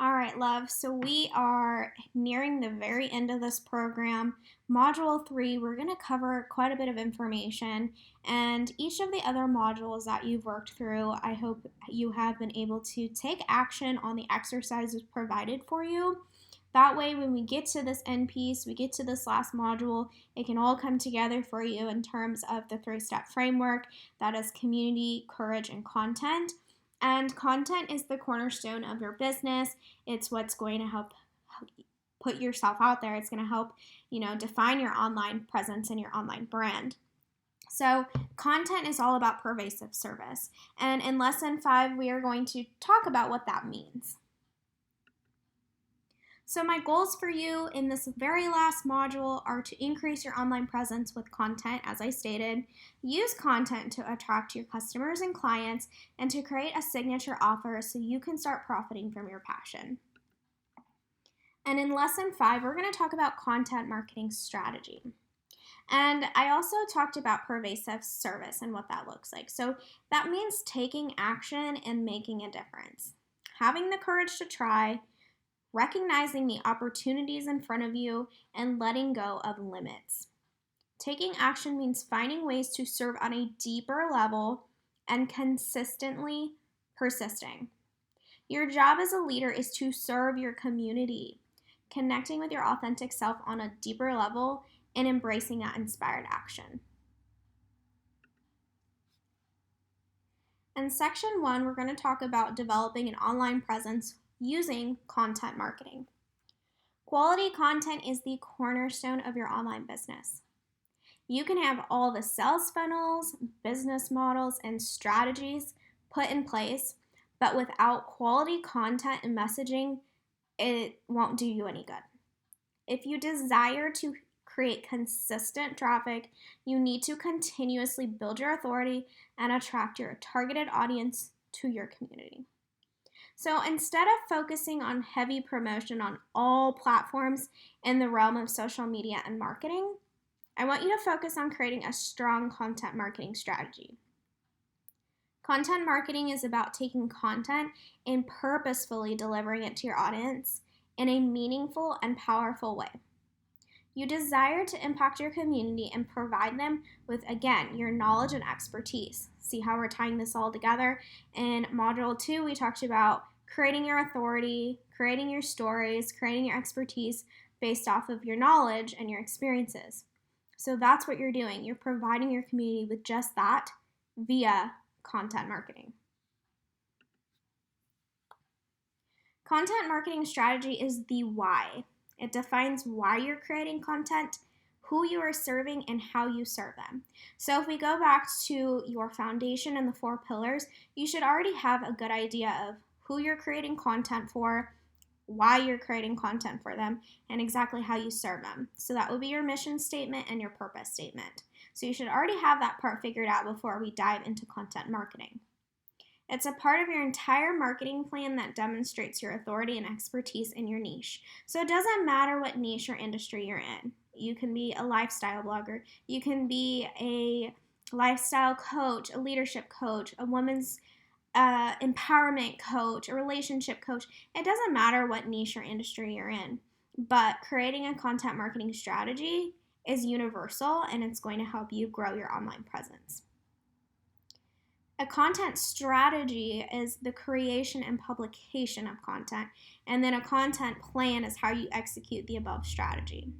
All right, love. So we are nearing the very end of this program. Module 3, we're going to cover quite a bit of information. And each of the other modules that you've worked through, I hope you have been able to take action on the exercises provided for you. That way, when we get to this end piece, we get to this last module, it can all come together for you in terms of the 3-step framework that is community, courage, and content. And content is the cornerstone of your business. It's what's going to help put yourself out there. It's going to help, define your online presence and your online brand. So, content is all about pervasive service. And in lesson 5, we are going to talk about what that means. So my goals for you in this very last module are to increase your online presence with content, as I stated, use content to attract your customers and clients, and to create a signature offer so you can start profiting from your passion. And in lesson 5, we're going to talk about content marketing strategy. And I also talked about pervasive service and what that looks like. So that means taking action and making a difference. Having the courage to try, recognizing the opportunities in front of you, and letting go of limits. Taking action means finding ways to serve on a deeper level and consistently persisting. Your job as a leader is to serve your community, connecting with your authentic self on a deeper level and embracing that inspired action. In section 1, we're going to talk about developing an online presence using content marketing. Quality content is the cornerstone of your online business. You can have all the sales funnels, business models, and strategies put in place, but without quality content and messaging, it won't do you any good. If you desire to create consistent traffic, you need to continuously build your authority and attract your targeted audience to your community. So instead of focusing on heavy promotion on all platforms in the realm of social media and marketing, I want you to focus on creating a strong content marketing strategy. Content marketing is about taking content and purposefully delivering it to your audience in a meaningful and powerful way. You desire to impact your community and provide them with, again, your knowledge and expertise. See how we're tying this all together? In Module 2, we talked about creating your authority, creating your stories, creating your expertise based off of your knowledge and your experiences. So that's what you're doing. You're providing your community with just that via content marketing. Content marketing strategy is the why. It defines why you're creating content, who you are serving, and how you serve them. So if we go back to your foundation and the 4 pillars, you should already have a good idea of who you're creating content for, why you're creating content for them, and exactly how you serve them. So that would be your mission statement and your purpose statement. So you should already have that part figured out before we dive into content marketing. It's a part of your entire marketing plan that demonstrates your authority and expertise in your niche. So it doesn't matter what niche or industry you're in. You can be a lifestyle blogger. You can be a lifestyle coach, a leadership coach, a woman's empowerment coach, a relationship coach. It doesn't matter what niche or industry you're in. But creating a content marketing strategy is universal, and it's going to help you grow your online presence. A content strategy is the creation and publication of content, and then a content plan is how you execute the above strategy.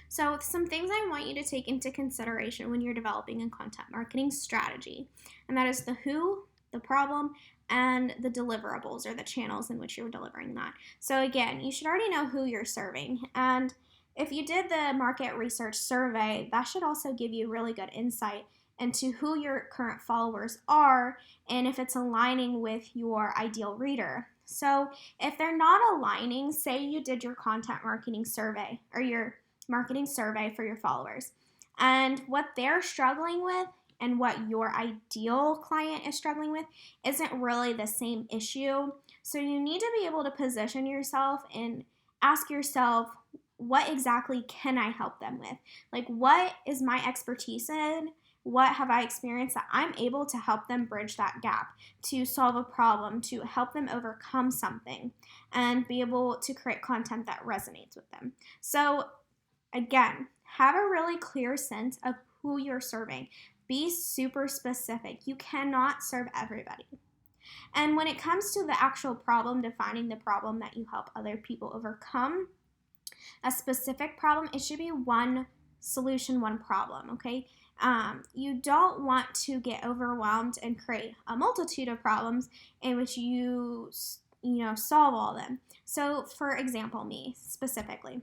So some things I want you to take into consideration when you're developing a content marketing strategy, and that is the who, the problem, and the deliverables, or the channels in which you're delivering that. So again, you should already know who you're serving, and if you did the market research survey, that should also give you really good insight into who your current followers are and if it's aligning with your ideal reader. So if they're not aligning, say you did your content marketing survey or your marketing survey for your followers, and what they're struggling with and what your ideal client is struggling with isn't really the same issue. So you need to be able to position yourself and ask yourself, what exactly can I help them with? Like, what is my expertise in? what have I experienced that I'm able to help them bridge that gap, to solve a problem, to help them overcome something, and be able to create content that resonates with them. So again, have a really clear sense of who you're serving. Be super specific. You cannot serve everybody. And when it comes to the actual problem, defining the problem that you help other people overcome, a specific problem, it should be one solution, one problem, okay? You don't want to get overwhelmed and create a multitude of problems in which you solve all of them. So for example, me specifically.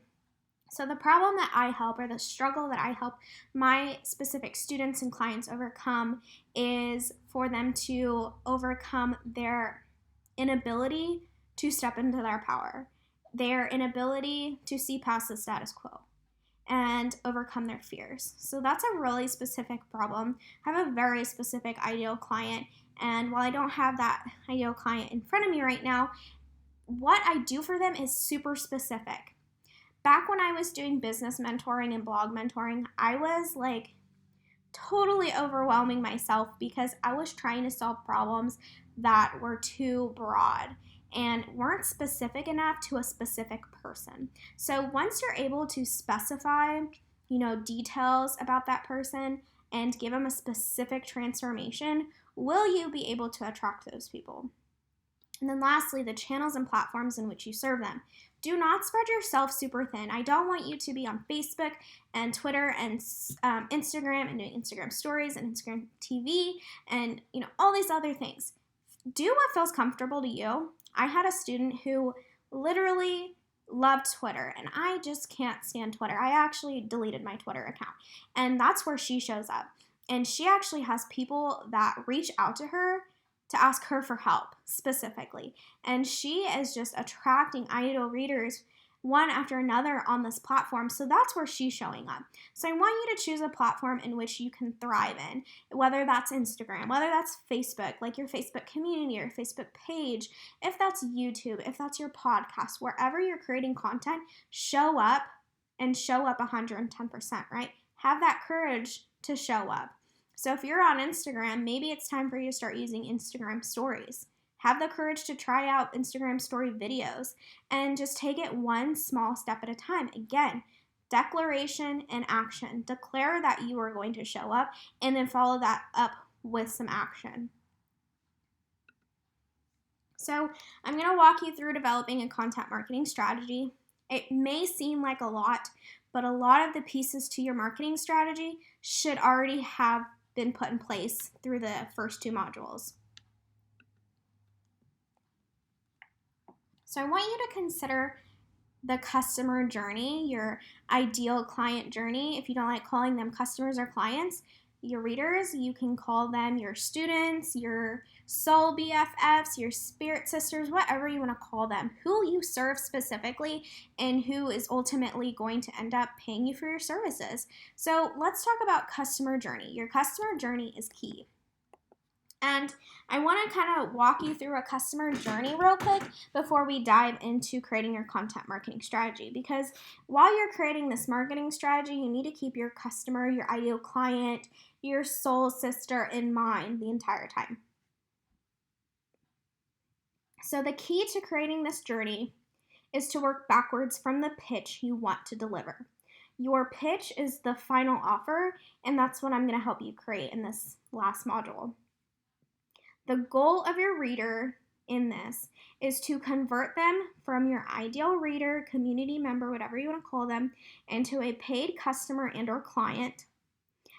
So the problem that I help, or the struggle that I help my specific students and clients overcome, is for them to overcome their inability to step into their power, their inability to see past the status quo, and overcome their fears. So that's a really specific problem. I have a very specific ideal client, and while I don't have that ideal client in front of me right now, what I do for them is super specific. Back when I was doing business mentoring and blog mentoring, I was like totally overwhelming myself because I was trying to solve problems that were too broad and weren't specific enough to a specific person. So once you're able to specify, details about that person and give them a specific transformation, will you be able to attract those people? And then lastly, the channels and platforms in which you serve them. Do not spread yourself super thin. I don't want you to be on Facebook and Twitter and Instagram and doing Instagram stories and Instagram TV and all these other things. Do what feels comfortable to you. I had a student who literally loved Twitter, and I just can't stand Twitter. I actually deleted my Twitter account, and that's where she shows up. And she actually has people that reach out to her to ask her for help specifically. And she is just attracting ideal readers one after another on this platform. So that's where she's showing up. So I want you to choose a platform in which you can thrive in, whether that's Instagram, whether that's Facebook, like your Facebook community or Facebook page, if that's YouTube, if that's your podcast, wherever you're creating content, show up and show up 110%, right? Have that courage to show up. So if you're on Instagram, maybe it's time for you to start using Instagram stories. Have the courage to try out Instagram story videos and just take it one small step at a time. Again, declaration and action. Declare that you are going to show up and then follow that up with some action. So I'm going to walk you through developing a content marketing strategy. It may seem like a lot, but a lot of the pieces to your marketing strategy should already have been put in place through the first two modules. So I want you to consider the customer journey, your ideal client journey. If you don't like calling them customers or clients, your readers, you can call them your students, your soul BFFs, your spirit sisters, whatever you want to call them, who you serve specifically and who is ultimately going to end up paying you for your services. So let's talk about customer journey. Your customer journey is key. And I want to kind of walk you through a customer journey real quick before we dive into creating your content marketing strategy. Because while you're creating this marketing strategy, you need to keep your customer, your ideal client, your soul sister in mind the entire time. So the key to creating this journey is to work backwards from the pitch you want to deliver. Your pitch is the final offer, and that's what I'm going to help you create in this last module. The goal of your reader in this is to convert them from your ideal reader, community member, whatever you want to call them, into a paid customer and or client.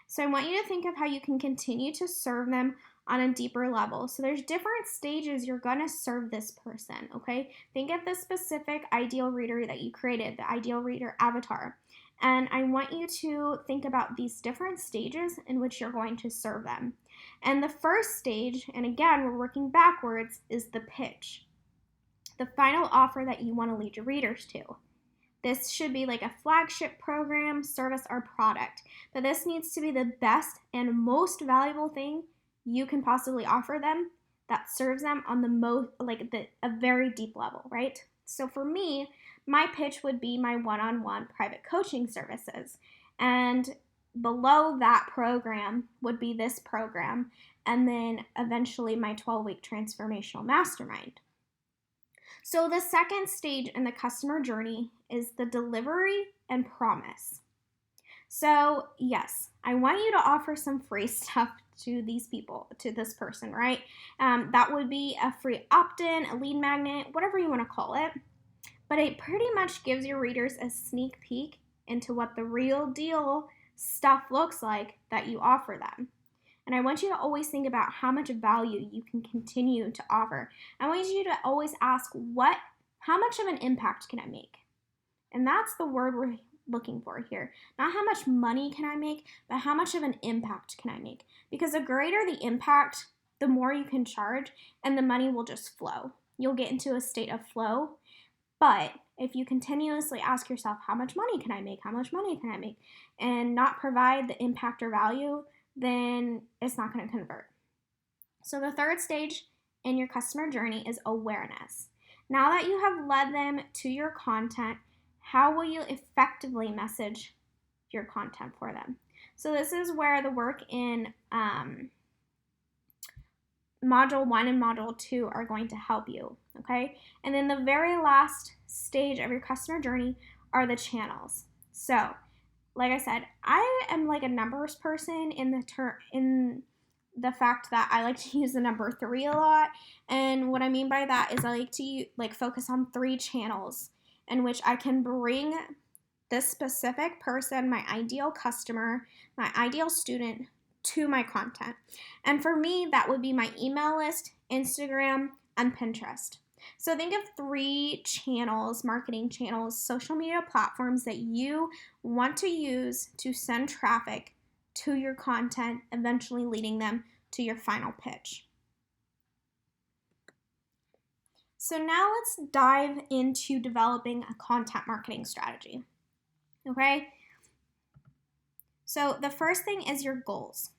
So I want you to think of how you can continue to serve them on a deeper level. So there's different stages you're going to serve this person, okay? Think of the specific ideal reader that you created, the ideal reader avatar. And I want you to think about these different stages in which you're going to serve them. And the first stage, and again, we're working backwards, is the pitch. The final offer that you want to lead your readers to. This should be like a flagship program, service, or product. But this needs to be the best and most valuable thing you can possibly offer them that serves them on a very deep level, right? So for me, my pitch would be my one-on-one private coaching services. And below that program would be this program, and then eventually my 12-week transformational mastermind. So the second stage in the customer journey is the delivery and promise. So yes, I want you to offer some free stuff to these people, to this person, right? That would be a free opt-in, a lead magnet, whatever you want to call it. But it pretty much gives your readers a sneak peek into what the real deal stuff looks like that you offer them. And I want you to always think about how much value you can continue to offer. I want you to always ask, how much of an impact can I make? And that's the word we're looking for here. Not how much money can I make, but how much of an impact can I make? Because the greater the impact, the more you can charge, and the money will just flow. You'll get into a state of flow. But if you continuously ask yourself, how much money can I make? How much money can I make? And not provide the impact or value, then it's not going to convert. So the third stage in your customer journey is awareness. Now that you have led them to your content, how will you effectively message your content for them? So this is where the work in Module 1 and Module 2 are going to help you, okay? And then the very last stage of your customer journey are the channels. So, like I said, I am like a numbers person in the fact that I like to use the number 3 a lot. And what I mean by that is I like to focus on 3 channels in which I can bring this specific person, my ideal customer, my ideal student, to my content. And for me, that would be my email list, Instagram, and Pinterest. So think of 3 channels, marketing channels, social media platforms that you want to use to send traffic to your content, eventually leading them to your final pitch. So now let's dive into developing a content marketing strategy. Okay? So the first thing is your goals.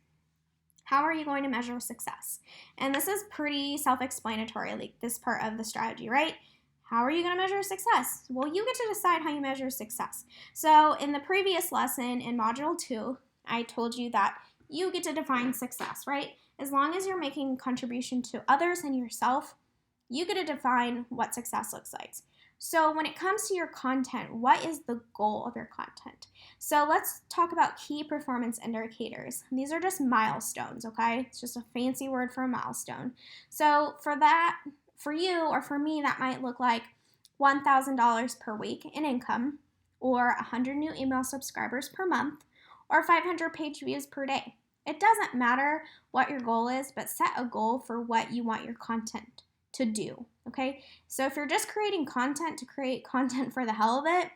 How are you going to measure success? And this is pretty self-explanatory, like this part of the strategy, right? How are you going to measure success? Well, you get to decide how you measure success. So in the previous lesson in Module 2, I told you that you get to define success, right? As long as you're making a contribution to others and yourself, you get to define what success looks like. So when it comes to your content, what is the goal of your content? So let's talk about key performance indicators. These are just milestones, okay? It's just a fancy word for a milestone. So for that, for you or for me, that might look like $1,000 per week in income, or 100 new email subscribers per month, or 500 page views per day. It doesn't matter what your goal is, but set a goal for what you want your content to do, okay? So if you're just creating content to create content for the hell of it,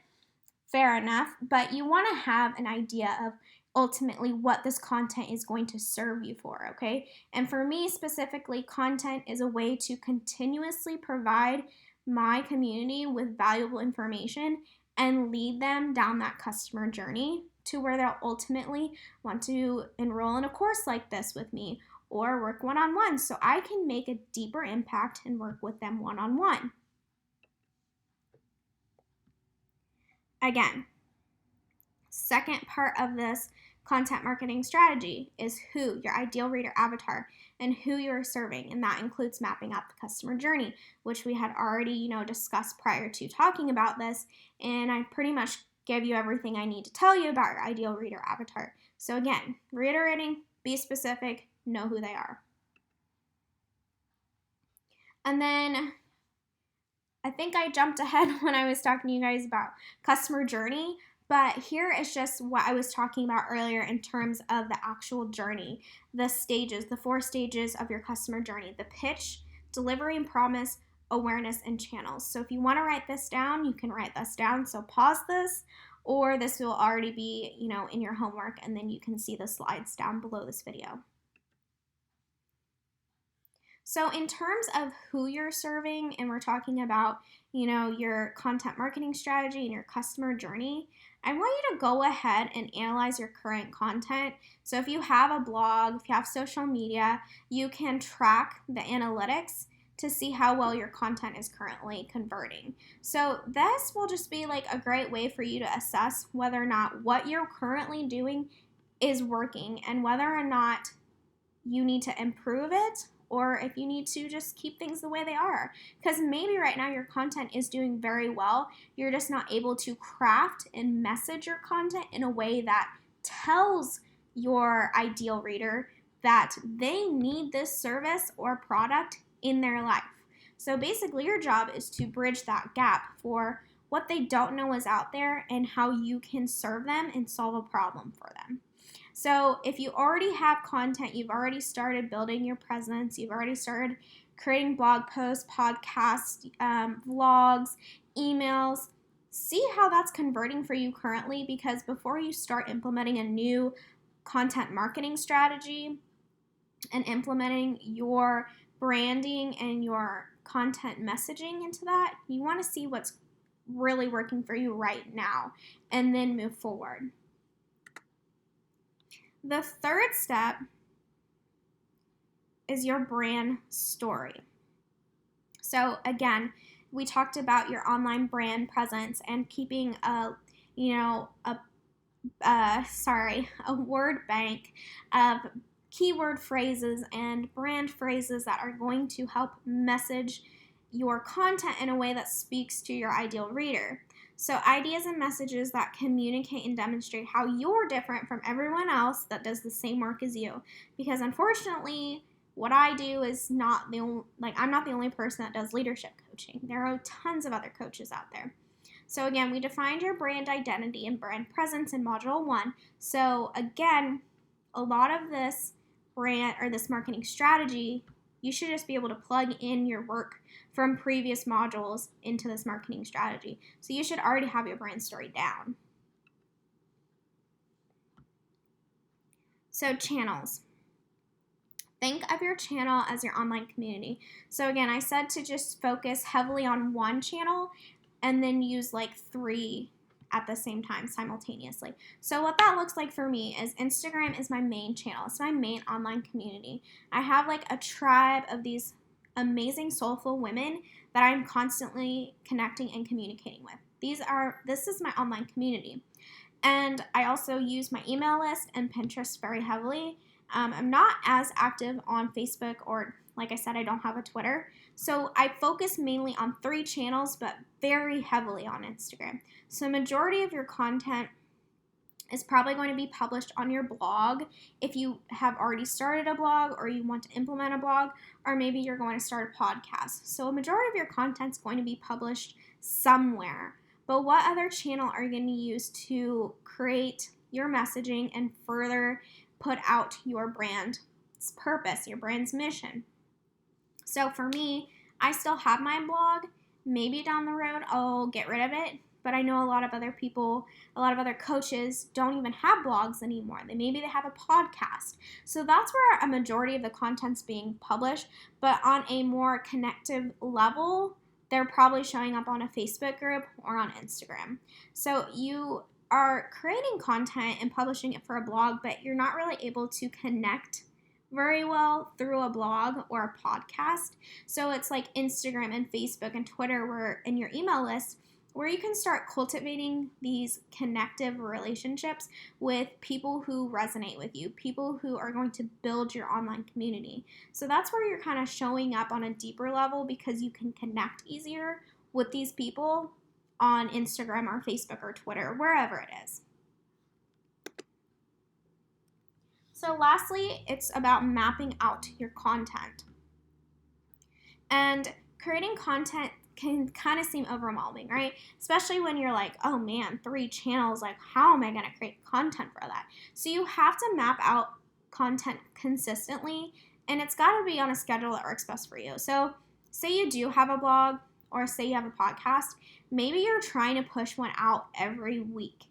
fair enough, but you want to have an idea of ultimately what this content is going to serve you for, okay? And for me specifically, content is a way to continuously provide my community with valuable information and lead them down that customer journey to where they'll ultimately want to enroll in a course like this with me or work one-on-one so I can make a deeper impact and work with them one-on-one. Again, second part of this content marketing strategy is who, your ideal reader avatar, and who you're serving, and that includes mapping out the customer journey, which we had already, discussed prior to talking about this, and I pretty much gave you everything I need to tell you about your ideal reader avatar. So again, reiterating, be specific, know who they are. And then I think I jumped ahead when I was talking to you guys about customer journey, but here is just what I was talking about earlier in terms of the actual journey, the stages, the 4 stages of your customer journey: the pitch, delivery and promise, awareness, and channels. So if you want to write this down, you can write this down. So pause this, or this will already be, in your homework, and then you can see the slides down below this video. So in terms of who you're serving, and we're talking about, your content marketing strategy and your customer journey, I want you to go ahead and analyze your current content. So if you have a blog, if you have social media, you can track the analytics to see how well your content is currently converting. So this will just be like a great way for you to assess whether or not what you're currently doing is working and whether or not you need to improve it or if you need to just keep things the way they are. Because maybe right now your content is doing very well. You're just not able to craft and message your content in a way that tells your ideal reader that they need this service or product in their life. So basically your job is to bridge that gap for what they don't know is out there and how you can serve them and solve a problem for them. So if you already have content, you've already started building your presence, you've already started creating blog posts, podcasts, vlogs, emails, see how that's converting for you currently, because before you start implementing a new content marketing strategy and implementing your branding and your content messaging into that, you want to see what's really working for you right now and then move forward. The third step is your brand story. So again, we talked about your online brand presence and keeping a word bank of keyword phrases and brand phrases that are going to help message your content in a way that speaks to your ideal reader. So ideas and messages that communicate and demonstrate how you're different from everyone else that does the same work as you. Because unfortunately, what I do is I'm not the only person that does leadership coaching. There are tons of other coaches out there. So again, we defined your brand identity and brand presence in Module 1. So again, a lot of this brand or this marketing strategy, you should just be able to plug in your work from previous modules into this marketing strategy. So you should already have your brand story down. So channels. Think of your channel as your online community. So again, I said to just focus heavily on one channel and then use like 3 at the same time simultaneously. So what that looks like for me is Instagram is my main channel. It's my main online community. I have like a tribe of these amazing soulful women that I'm constantly connecting and communicating with. This is my online community. And I also use my email list and Pinterest very heavily. I'm not as active on Facebook, or like I said, I don't have a Twitter. So I focus mainly on 3 channels, but very heavily on Instagram. So majority of your content is probably going to be published on your blog if you have already started a blog or you want to implement a blog, or maybe you're going to start a podcast. So a majority of your content is going to be published somewhere. But what other channel are you going to use to create your messaging and further put out your brand's purpose, your brand's mission? So for me, I still have my blog. Maybe down the road I'll get rid of it, but I know a lot of other people, a lot of other coaches don't even have blogs anymore. Maybe they have a podcast. So that's where a majority of the content's being published, but on a more connective level, they're probably showing up on a Facebook group or on Instagram. So you are creating content and publishing it for a blog, but you're not really able to connect very well through a blog or a podcast. So it's like Instagram and Facebook and Twitter where in your email list, where you can start cultivating these connective relationships with people who resonate with you, people who are going to build your online community. So that's where you're kind of showing up on a deeper level because you can connect easier with these people on Instagram or Facebook or Twitter, wherever it is. So lastly, it's about mapping out your content. And creating content can kind of seem overwhelming, right? Especially when you're like, oh man, 3 channels, like how am I going to create content for that? So you have to map out content consistently, and it's got to be on a schedule that works best for you. So say you do have a blog or say you have a podcast, maybe you're trying to push one out every week.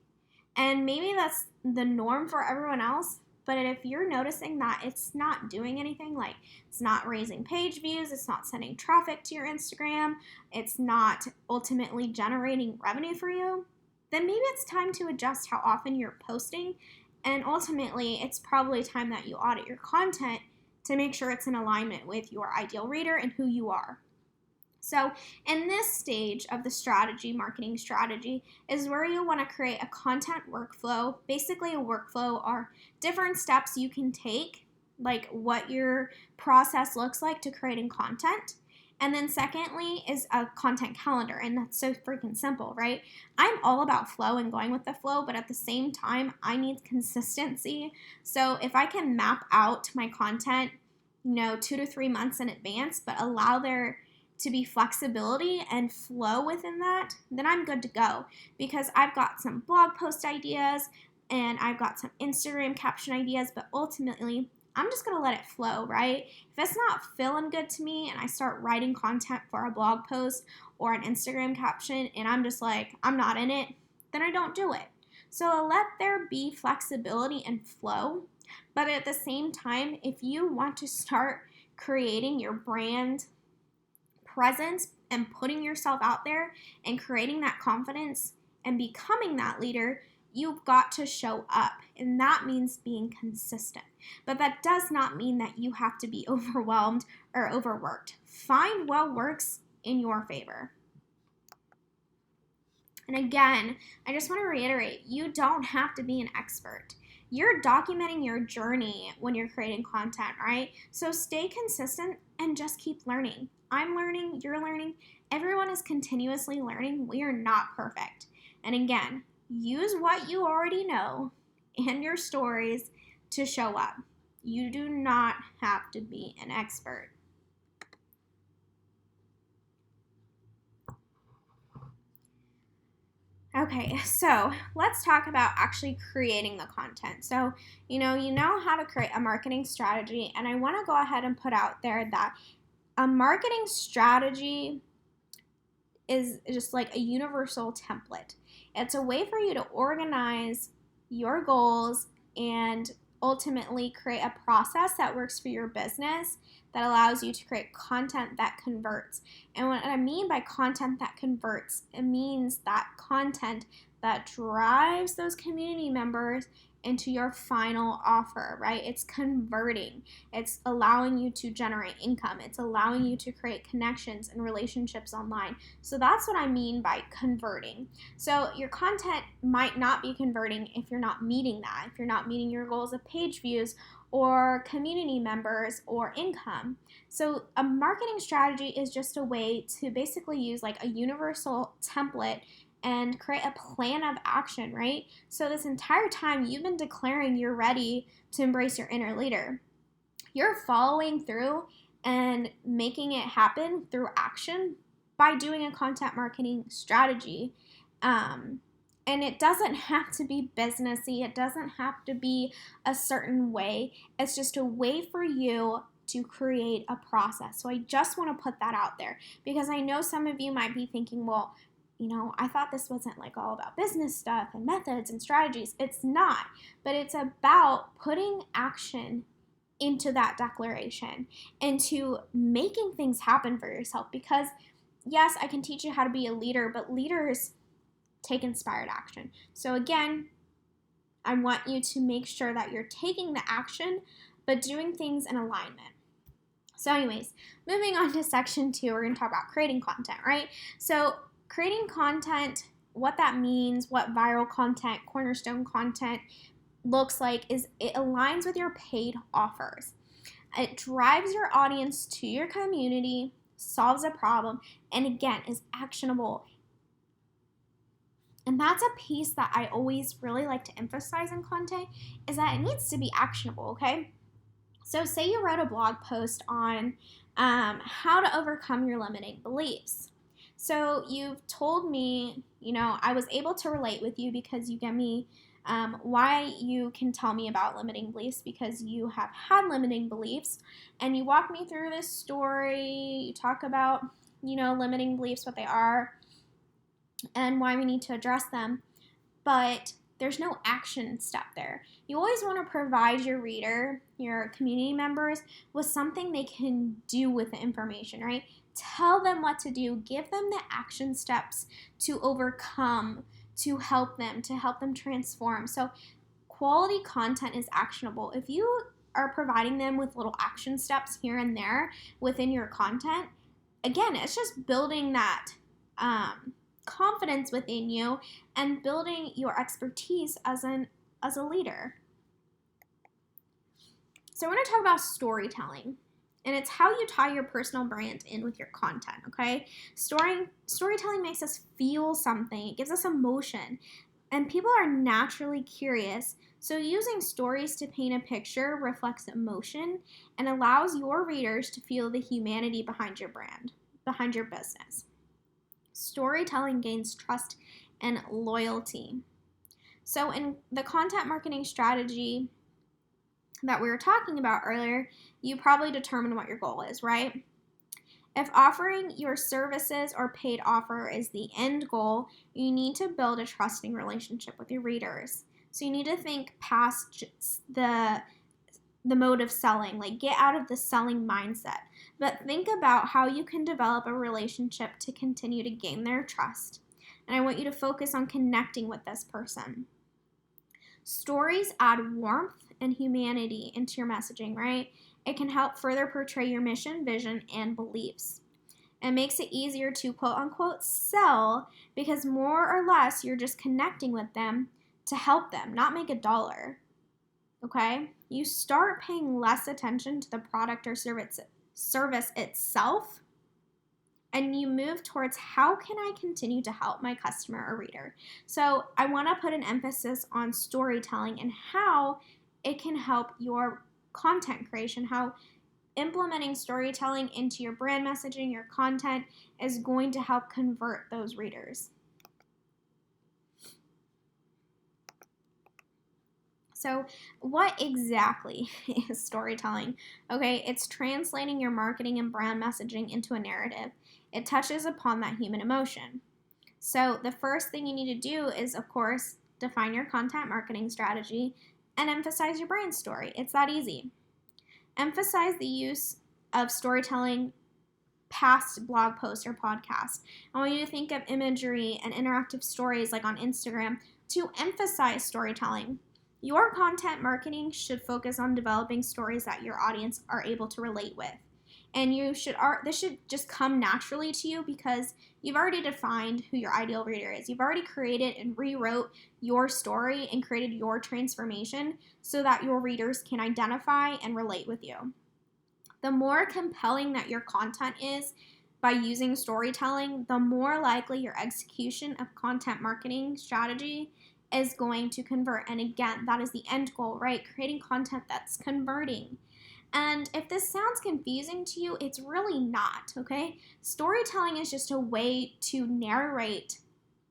And maybe that's the norm for everyone else. But if you're noticing that it's not doing anything, like it's not raising page views, it's not sending traffic to your Instagram, it's not ultimately generating revenue for you, then maybe it's time to adjust how often you're posting. And ultimately, it's probably time that you audit your content to make sure it's in alignment with your ideal reader and who you are. So in this stage of the strategy, marketing strategy, is where you want to create a content workflow. Basically, a workflow are different steps you can take, like what your process looks like to creating content. And then secondly is a content calendar, and that's so freaking simple, right? I'm all about flow and going with the flow, but at the same time, I need consistency. So if I can map out my content, 2 to 3 months in advance, but allow there to be flexibility and flow within that, then I'm good to go, because I've got some blog post ideas and I've got some Instagram caption ideas, but ultimately I'm just going to let it flow, right? If it's not feeling good to me and I start writing content for a blog post or an Instagram caption and I'm just like, I'm not in it, then I don't do it. So let there be flexibility and flow. But at the same time, if you want to start creating your brand presence and putting yourself out there and creating that confidence and becoming that leader, you've got to show up. And that means being consistent. But that does not mean that you have to be overwhelmed or overworked. Find what works in your favor. And again, I just want to reiterate, you don't have to be an expert. You're documenting your journey when you're creating content, right? So stay consistent and just keep learning. I'm learning, you're learning. Everyone is continuously learning. We are not perfect. And again, use what you already know and your stories to show up. You do not have to be an expert. Okay, so let's talk about actually creating the content. So, you know how to create a marketing strategy, and I want to go ahead and put out there that a marketing strategy is just like a universal template. It's a way for you to organize your goals and ultimately create a process that works for your business that allows you to create content that converts. And what I mean by content that converts, it means that content that drives those community members into your final offer, right? It's converting. It's allowing you to generate income. It's allowing you to create connections and relationships online. So that's what I mean by converting. So your content might not be converting if you're not meeting that, if you're not meeting your goals of page views or community members or income. So a marketing strategy is just a way to basically use like a universal template and create a plan of action, right? So this entire time you've been declaring you're ready to embrace your inner leader. You're following through and making it happen through action by doing a content marketing strategy. And it doesn't have to be businessy. It doesn't have to be a certain way. It's just a way for you to create a process. So I just want to put that out there, because I know some of you might be thinking, well, I thought this wasn't like all about business stuff and methods and strategies. It's not, but it's about putting action into that declaration, into making things happen for yourself. Because yes, I can teach you how to be a leader, but leaders take inspired action. So again, I want you to make sure that you're taking the action, but doing things in alignment. So anyways, moving on to section 2, we're going to talk about creating content, right? So creating content, what that means, what viral content, cornerstone content looks like, is it aligns with your paid offers. It drives your audience to your community, solves a problem, and again, is actionable. And that's a piece that I always really like to emphasize in content, is that it needs to be actionable, okay? So say you wrote a blog post on how to overcome your limiting beliefs. So you've told me, I was able to relate with you because you give me why you can tell me about limiting beliefs, because you have had limiting beliefs, and you walk me through this story. You talk about, limiting beliefs, what they are, and why we need to address them. But there's no action step there. You always want to provide your reader, your community members, with something they can do with the information, right? Tell them what to do. Give them the action steps to overcome, to help them transform. So quality content is actionable. If you are providing them with little action steps here and there within your content, again, it's just building that confidence within you and building your expertise as a leader. So I want to talk about storytelling. And it's how you tie your personal brand in with your content, okay? Storytelling makes us feel something. It gives us emotion. And people are naturally curious. So using stories to paint a picture reflects emotion and allows your readers to feel the humanity behind your brand, behind your business. Storytelling gains trust and loyalty. So in the content marketing strategy that we were talking about earlier, you probably determine what your goal is, right? If offering your services or paid offer is the end goal, you need to build a trusting relationship with your readers. So you need to think past the mode of selling, like get out of the selling mindset, but think about how you can develop a relationship to continue to gain their trust. And I want you to focus on connecting with this person. Stories add warmth and humanity into your messaging, right? It can help further portray your mission, vision, and beliefs. It makes it easier to quote unquote sell because more or less you're just connecting with them to help them, not make a dollar. Okay? You start paying less attention to the product or service itself, and you move towards how can I continue to help my customer or reader. So I want to put an emphasis on storytelling and how it can help your content creation, how implementing storytelling into your brand messaging, your content, is going to help convert those readers. So what exactly is storytelling? Okay, it's translating your marketing and brand messaging into a narrative. It touches upon that human emotion. So the first thing you need to do is, of course, define your content marketing strategy and emphasize your brand story. It's that easy. Emphasize the use of storytelling past blog posts or podcasts. I want you to think of imagery and interactive stories like on Instagram to emphasize storytelling. Your content marketing should focus on developing stories that your audience are able to relate with. And this should just come naturally to you because you've already defined who your ideal reader is. You've already created and rewrote your story and created your transformation so that your readers can identify and relate with you. The more compelling that your content is by using storytelling, the more likely your execution of content marketing strategy is going to convert. And again, that is the end goal, right? Creating content that's converting. And if this sounds confusing to you, it's really not, okay? Storytelling is just a way to narrate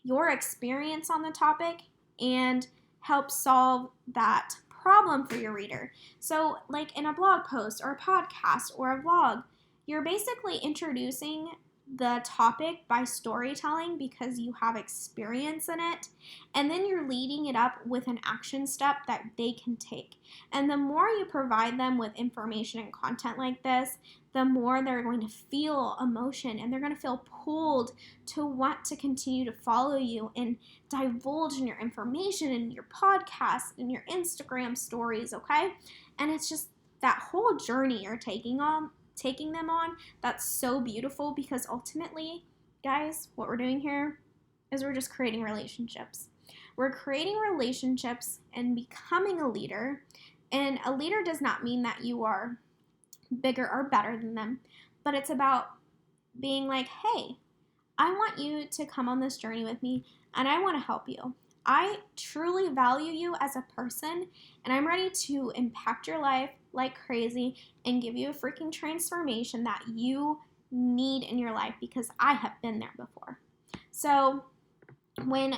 your experience on the topic and help solve that problem for your reader. So, like in a blog post or a podcast or a vlog, you're basically introducing the topic by storytelling because you have experience in it, and then you're leading it up with an action step that they can take. And the more you provide them with information and content like this, the more they're going to feel emotion and they're going to feel pulled to want to continue to follow you and divulge in your information and your podcast and your Instagram stories, okay? And it's just that whole journey you're taking them on, that's so beautiful because ultimately, guys, what we're doing here is we're just creating relationships. We're creating relationships and becoming a leader. And a leader does not mean that you are bigger or better than them, but it's about being like, hey, I want you to come on this journey with me and I want to help you. I truly value you as a person and I'm ready to impact your life like crazy and give you a freaking transformation that you need in your life because I have been there before. So when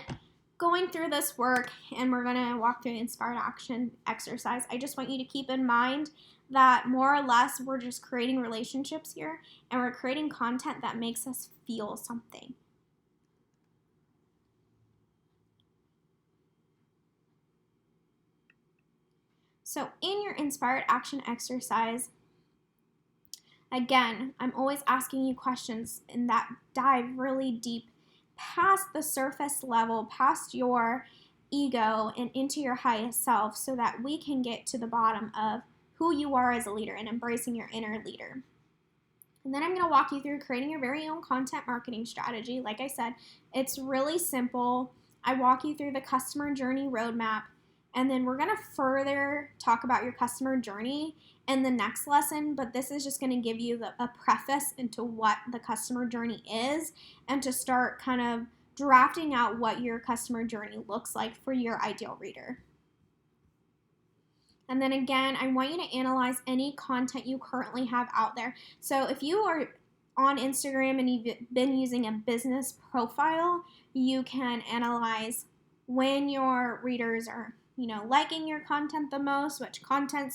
going through this work and we're going to walk through the inspired action exercise, I just want you to keep in mind that more or less we're just creating relationships here and we're creating content that makes us feel something. So in your inspired action exercise, again, I'm always asking you questions and that dive really deep past the surface level, past your ego and into your highest self so that we can get to the bottom of who you are as a leader and embracing your inner leader. And then I'm going to walk you through creating your very own content marketing strategy. Like I said, it's really simple. I walk you through the customer journey roadmap, and then we're going to further talk about your customer journey in the next lesson, but this is just going to give you a preface into what the customer journey is and to start kind of drafting out what your customer journey looks like for your ideal reader. And then again, I want you to analyze any content you currently have out there. So if you are on Instagram and you've been using a business profile, you can analyze when your readers are, liking your content the most, which content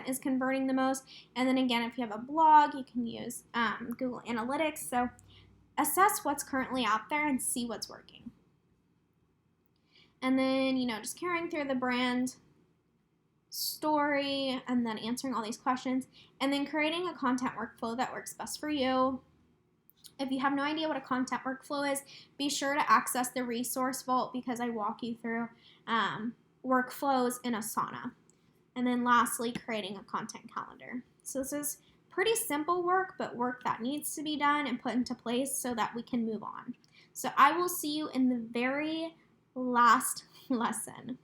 is converting the most. And then again, if you have a blog, you can use Google Analytics. So assess what's currently out there and see what's working. And then, just carrying through the brand story and then answering all these questions and then creating a content workflow that works best for you. If you have no idea what a content workflow is, be sure to access the resource vault because I walk you through workflows in Asana. And then lastly, creating a content calendar. So this is pretty simple work, but work that needs to be done and put into place so that we can move on. So I will see you in the very last lesson.